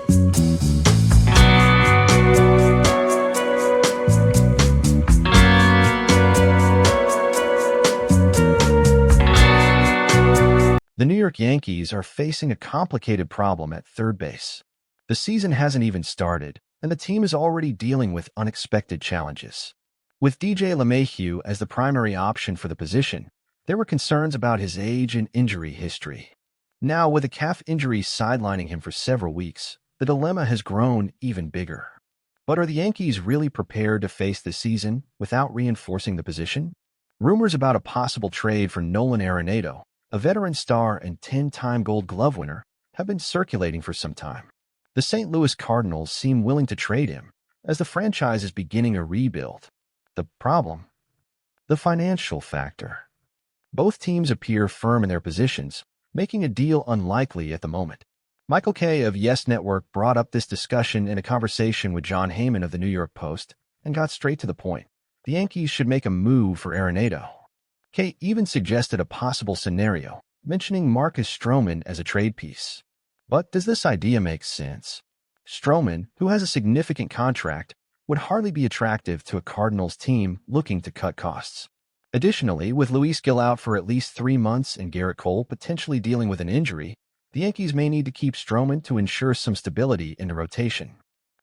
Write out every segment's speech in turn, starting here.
The New York Yankees are facing a complicated problem at third base. The season hasn't even started, and the team is already dealing with unexpected challenges. With DJ LeMahieu as the primary option for the position, there were concerns about his age and injury history. Now, with a calf injury sidelining him for several weeks, the dilemma has grown even bigger. But are the Yankees really prepared to face the season without reinforcing the position? Rumors about a possible trade for Nolan Arenado, a veteran star and 10-time Gold Glove winner, have been circulating for some time. The St. Louis Cardinals seem willing to trade him, as the franchise is beginning a rebuild. The problem? The financial factor. Both teams appear firm in their positions, making a deal unlikely at the moment. Michael Kay of Yes Network brought up this discussion in a conversation with John Heyman of the New York Post and got straight to the point. The Yankees should make a move for Arenado. Kay even suggested a possible scenario, mentioning Marcus Stroman as a trade piece. But does this idea make sense? Stroman, who has a significant contract, would hardly be attractive to a Cardinals team looking to cut costs. Additionally, with Luis Gil out for at least 3 months and Garrett Cole potentially dealing with an injury, the Yankees may need to keep Stroman to ensure some stability in the rotation.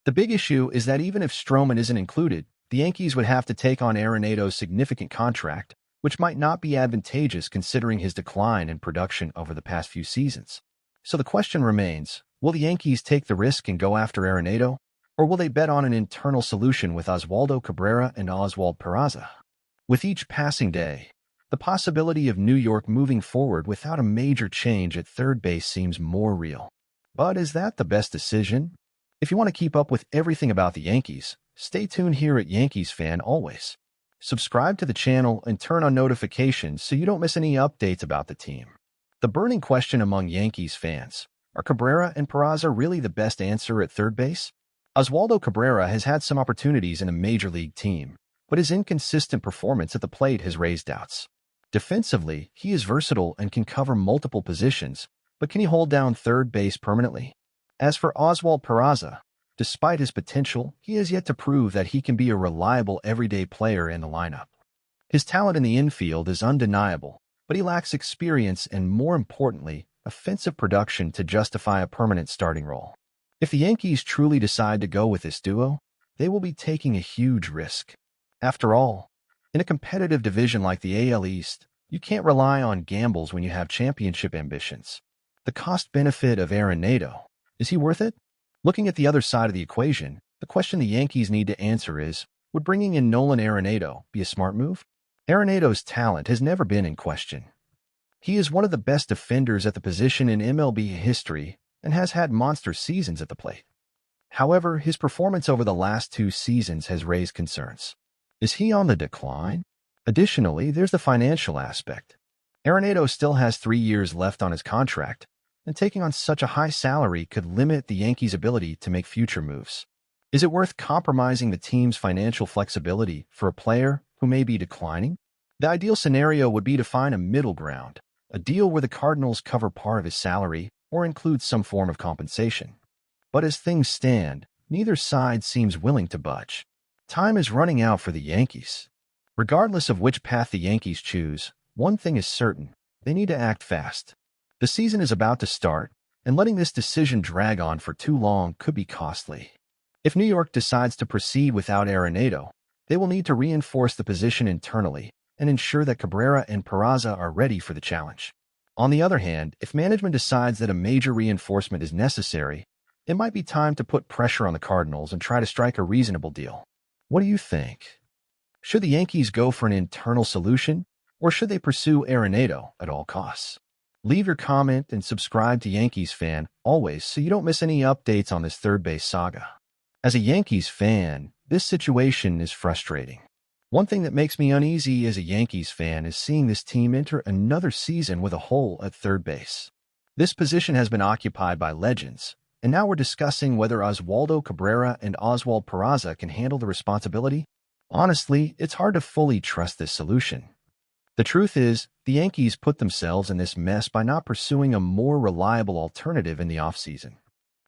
The big issue is that even if Stroman isn't included, the Yankees would have to take on Arenado's significant contract, which might not be advantageous considering his decline in production over the past few seasons. So the question remains, will the Yankees take the risk and go after Arenado, or will they bet on an internal solution with Oswaldo Cabrera and Oswald Peraza? With each passing day, the possibility of New York moving forward without a major change at third base seems more real. But is that the best decision? If you want to keep up with everything about the Yankees, stay tuned here at Yankees Fan Always. Subscribe to the channel and turn on notifications so you don't miss any updates about the team. The burning question among Yankees fans: are Cabrera and Peraza really the best answer at third base? Oswaldo Cabrera has had some opportunities in a major league team, but his inconsistent performance at the plate has raised doubts. Defensively, he is versatile and can cover multiple positions, but can he hold down third base permanently? As for Oswald Peraza, despite his potential, he has yet to prove that he can be a reliable everyday player in the lineup. His talent in the infield is undeniable, but he lacks experience and, more importantly, offensive production to justify a permanent starting role. If the Yankees truly decide to go with this duo, they will be taking a huge risk. After all, in a competitive division like the AL East, you can't rely on gambles when you have championship ambitions. The cost-benefit of Arenado, is he worth it? Looking at the other side of the equation, the question the Yankees need to answer is, would bringing in Nolan Arenado be a smart move? Arenado's talent has never been in question. He is one of the best defenders at the position in MLB history and has had monster seasons at the plate. However, his performance over the last 2 seasons has raised concerns. Is he on the decline? Additionally, there's the financial aspect. Arenado still has 3 years left on his contract, and taking on such a high salary could limit the Yankees' ability to make future moves. Is it worth compromising the team's financial flexibility for a player who may be declining? The ideal scenario would be to find a middle ground, a deal where the Cardinals cover part of his salary or include some form of compensation. But as things stand, neither side seems willing to budge. Time is running out for the Yankees. Regardless of which path the Yankees choose, one thing is certain: they need to act fast. The season is about to start, and letting this decision drag on for too long could be costly. If New York decides to proceed without Arenado, they will need to reinforce the position internally and ensure that Cabrera and Peraza are ready for the challenge. On the other hand, if management decides that a major reinforcement is necessary, it might be time to put pressure on the Cardinals and try to strike a reasonable deal. What do you think? Should the Yankees go for an internal solution, or should they pursue Arenado at all costs? Leave your comment and subscribe to Yankees Fan Always so you don't miss any updates on this third base saga. As a Yankees fan, this situation is frustrating. One thing that makes me uneasy as a Yankees fan is seeing this team enter another season with a hole at third base. This position has been occupied by legends, and now we're discussing whether Oswaldo Cabrera and Oswald Peraza can handle the responsibility. Honestly, it's hard to fully trust this solution. The truth is, the Yankees put themselves in this mess by not pursuing a more reliable alternative in the offseason.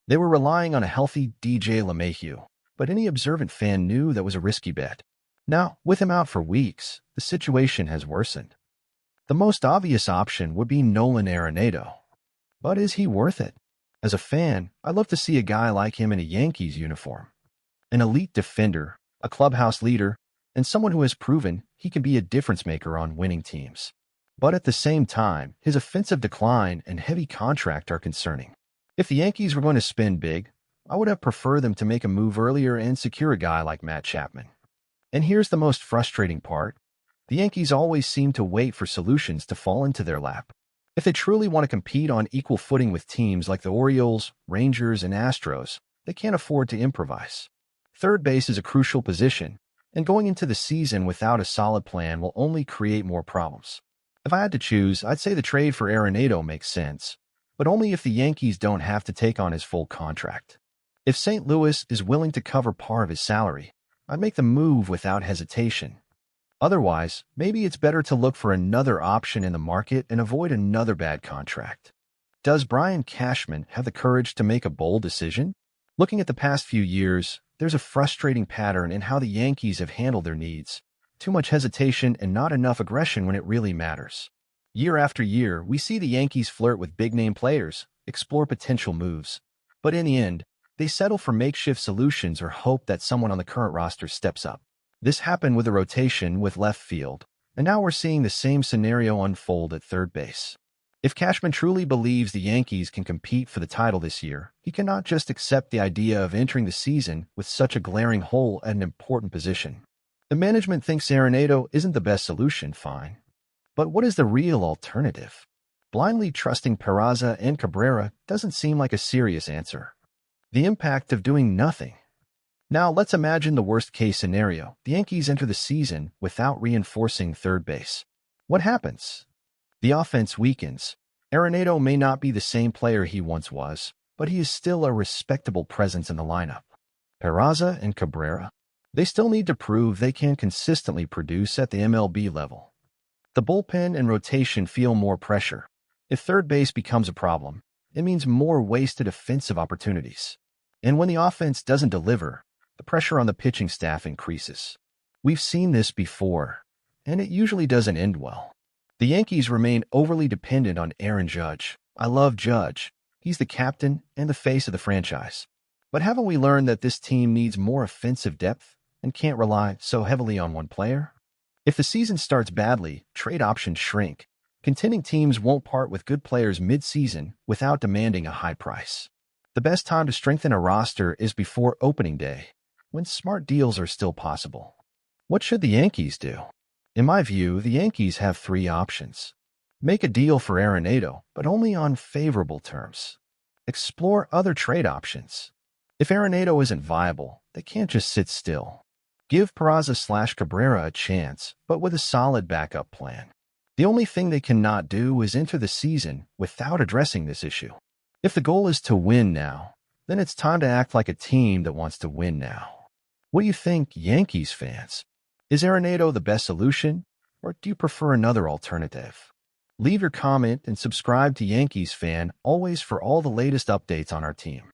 They were relying on a healthy DJ LeMahieu, but any observant fan knew that was a risky bet. Now, with him out for weeks, the situation has worsened. The most obvious option would be Nolan Arenado. But is he worth it? As a fan, I'd love to see a guy like him in a Yankees uniform. An elite defender, a clubhouse leader, and someone who has proven he can be a difference maker on winning teams. But at the same time, his offensive decline and heavy contract are concerning. If the Yankees were going to spend big, I would have preferred them to make a move earlier and secure a guy like Matt Chapman. And here's the most frustrating part. The Yankees always seem to wait for solutions to fall into their lap. If they truly want to compete on equal footing with teams like the Orioles, Rangers, and Astros, they can't afford to improvise. Third base is a crucial position, and going into the season without a solid plan will only create more problems. If I had to choose, I'd say the trade for Arenado makes sense, but only if the Yankees don't have to take on his full contract. If St. Louis is willing to cover part of his salary, I'd make the move without hesitation. Otherwise, maybe it's better to look for another option in the market and avoid another bad contract. Does Brian Cashman have the courage to make a bold decision? Looking at the past few years, there's a frustrating pattern in how the Yankees have handled their needs. Too much hesitation and not enough aggression when it really matters. Year after year, we see the Yankees flirt with big-name players, explore potential moves. But in the end, they settle for makeshift solutions or hope that someone on the current roster steps up. This happened with the rotation with left field, and now we're seeing the same scenario unfold at third base. If Cashman truly believes the Yankees can compete for the title this year, he cannot just accept the idea of entering the season with such a glaring hole at an important position. The management thinks Arenado isn't the best solution, fine. But what is the real alternative? Blindly trusting Peraza and Cabrera doesn't seem like a serious answer. The impact of doing nothing. Now, let's imagine the worst-case scenario. The Yankees enter the season without reinforcing third base. What happens? The offense weakens. Arenado may not be the same player he once was, but he is still a respectable presence in the lineup. Peraza and Cabrera, they still need to prove they can consistently produce at the MLB level. The bullpen and rotation feel more pressure. If third base becomes a problem, it means more wasted offensive opportunities. And when the offense doesn't deliver, the pressure on the pitching staff increases. We've seen this before, and it usually doesn't end well. The Yankees remain overly dependent on Aaron Judge. I love Judge. He's the captain and the face of the franchise. But haven't we learned that this team needs more offensive depth and can't rely so heavily on one player? If the season starts badly, trade options shrink. Contending teams won't part with good players mid-season without demanding a high price. The best time to strengthen a roster is before opening day, when smart deals are still possible. What should the Yankees do? In my view, the Yankees have three options. Make a deal for Arenado, but only on favorable terms. Explore other trade options. If Arenado isn't viable, they can't just sit still. Give Peraza/Cabrera a chance, but with a solid backup plan. The only thing they cannot do is enter the season without addressing this issue. If the goal is to win now, then it's time to act like a team that wants to win now. What do you think, Yankees fans? Is Arenado the best solution, or do you prefer another alternative? Leave your comment and subscribe to Yankees Fan Always for all the latest updates on our team.